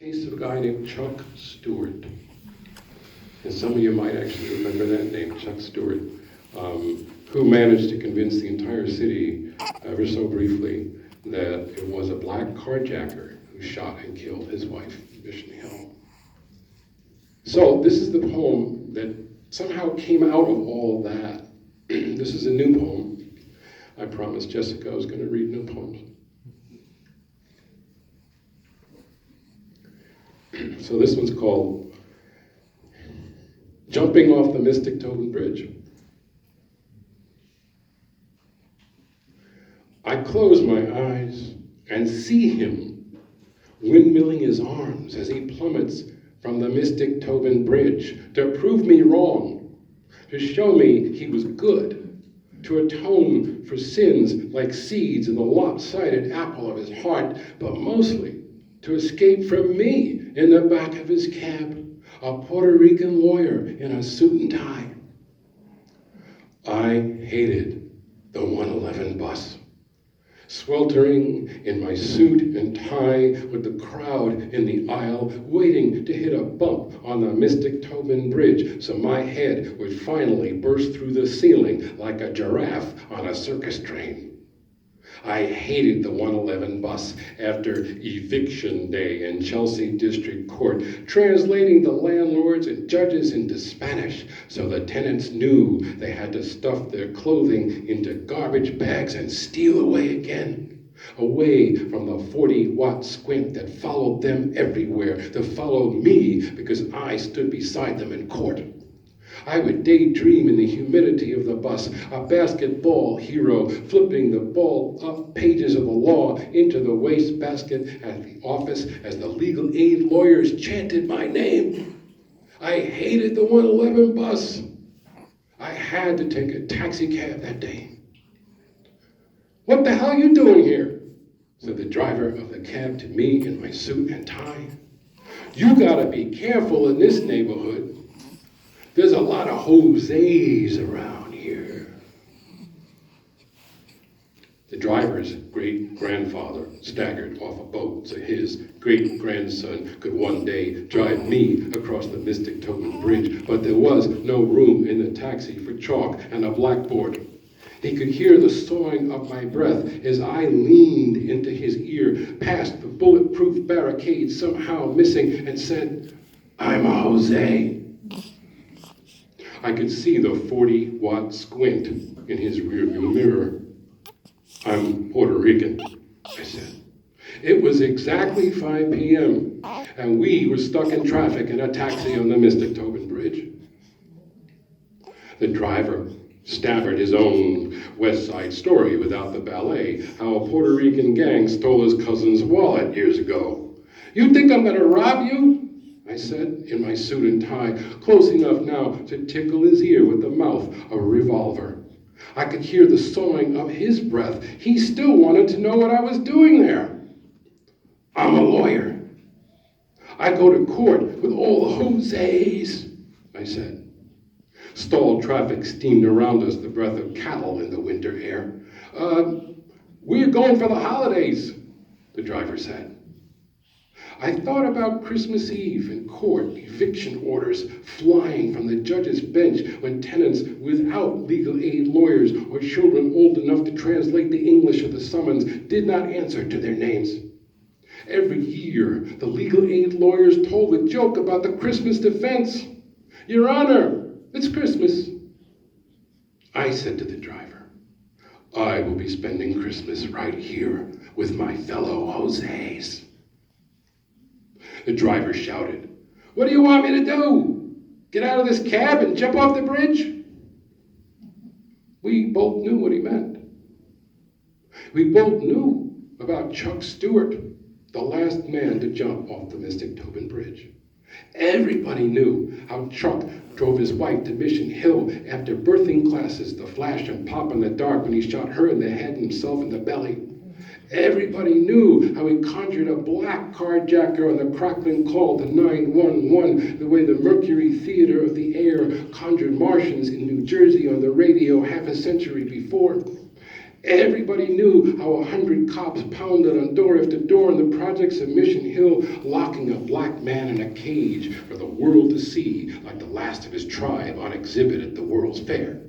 Case of a guy named Chuck Stewart. And some of you might actually remember that name, Chuck Stewart, who managed to convince the entire city, ever so briefly, that it was a black carjacker who shot and killed his wife, Mission Hill. So this is the poem that somehow came out of all that. This is a new poem. I promised Jessica I was going to read new poems. So this one's called Jumping Off the Mystic Tobin Bridge. I close my eyes and see him windmilling his arms as he plummets from the Mystic Tobin Bridge to prove me wrong, to show me he was good, to atone for sins like seeds in the lopsided apple of his heart, but mostly to escape from me in the back of his cab, a Puerto Rican lawyer in a suit and tie. I hated the 111 bus, sweltering in my suit and tie with the crowd in the aisle, waiting to hit a bump on the Mystic Tobin Bridge so my head would finally burst through the ceiling like a giraffe on a circus train. I hated the 111 bus after eviction day in Chelsea District Court, translating the landlords and judges into Spanish so the tenants knew they had to stuff their clothing into garbage bags and steal away again, away from the 40-watt squint that followed them everywhere, that followed me because I stood beside them in court. I would daydream in the humidity of the bus, a basketball hero flipping the ball-up pages of the law into the wastebasket at the office as the legal aid lawyers chanted my name. I hated the 111 bus. I had to take a taxi cab that day. "What the hell are you doing here?" said the driver of the cab to me in my suit and tie. "You gotta be careful in this neighborhood. There's a lot of Jose's around here." The driver's great-grandfather staggered off a boat so his great-grandson could one day drive me across the Mystic Tobin Bridge, but there was no room in the taxi for chalk and a blackboard. He could hear the sawing of my breath as I leaned into his ear, past the bulletproof barricade somehow missing, and said, "I'm a Jose." I could see the 40-watt squint in his rearview mirror. "I'm Puerto Rican," I said. It was exactly 5 p.m., and we were stuck in traffic in a taxi on the Mystic Tobin Bridge. The driver stammered his own West Side story without the ballet, how a Puerto Rican gang stole his cousin's wallet years ago. "You think I'm going to rob you?" I said, in my suit and tie, close enough now to tickle his ear with the mouth of a revolver. I could hear the sawing of his breath. He still wanted to know what I was doing there. "I'm a lawyer. I go to court with all the Jose's," I said. Stalled traffic steamed around us, the breath of cattle in the winter air. We're going for the holidays," the driver said. I thought about Christmas Eve in court, eviction orders flying from the judge's bench when tenants without legal aid lawyers or children old enough to translate the English of the summons did not answer to their names. Every year, the legal aid lawyers told the joke about the Christmas defense. "Your Honor, it's Christmas." I said to the driver, "I will be spending Christmas right here with my fellow Jose's." The driver shouted, "What do you want me to do? Get out of this cab and jump off the bridge?" We both knew what he meant. We both knew about Chuck Stewart, the last man to jump off the Mystic Tobin Bridge. Everybody knew how Chuck drove his wife to Mission Hill after birthing classes, the flash and pop in the dark when he shot her in the head and himself in the belly. Everybody knew how he conjured a black carjacker on the crackling call to 911, the way the Mercury Theater of the Air conjured Martians in New Jersey on the radio half a century before. Everybody knew how 100 cops pounded on door after door in the projects of Mission Hill, locking a black man in a cage for the world to see, like the last of his tribe on exhibit at the World's Fair.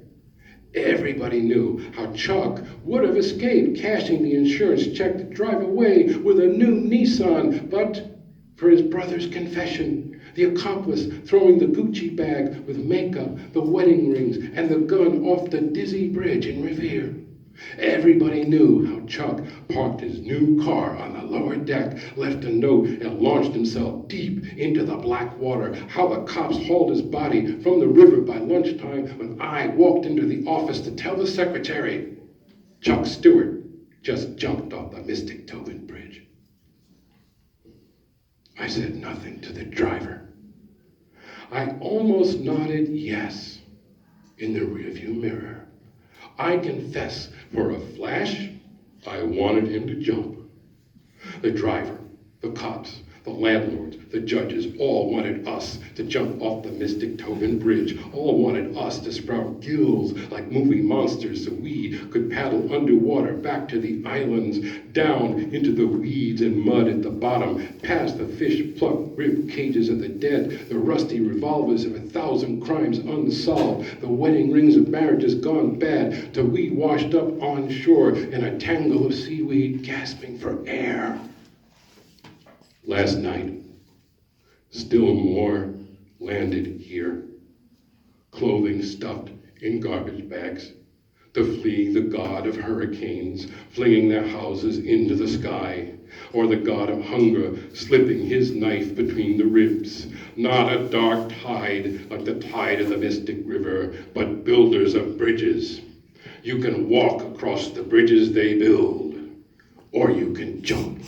Everybody knew how Chuck would have escaped cashing the insurance check to drive away with a new Nissan, but for his brother's confession, the accomplice throwing the Gucci bag with makeup, the wedding rings, and the gun off the dizzy bridge in Revere. Everybody knew how Chuck parked his new car on the lower deck, left a note, and launched himself deep into the black water. How the cops hauled his body from the river by lunchtime when I walked into the office to tell the secretary Chuck Stewart just jumped off the Mystic Tobin Bridge. I said nothing to the driver. I almost nodded yes in the rearview mirror. I confess, for a flash, I wanted him to jump. The driver, the cops, the landlords, the judges, all wanted us to jump off the Mystic Tobin Bridge. All wanted us to sprout gills like movie monsters so we could paddle underwater back to the islands, down into the weeds and mud at the bottom, past the fish-plucked rib cages of the dead, the rusty revolvers of 1,000 crimes unsolved, the wedding rings of marriages gone bad, till we washed up on shore in a tangle of seaweed, gasping for air. Last night, still more landed here, clothing stuffed in garbage bags, to flee the god of hurricanes, flinging their houses into the sky, or the god of hunger, slipping his knife between the ribs. Not a dark tide like the tide of the Mystic River, but builders of bridges. You can walk across the bridges they build, or you can jump.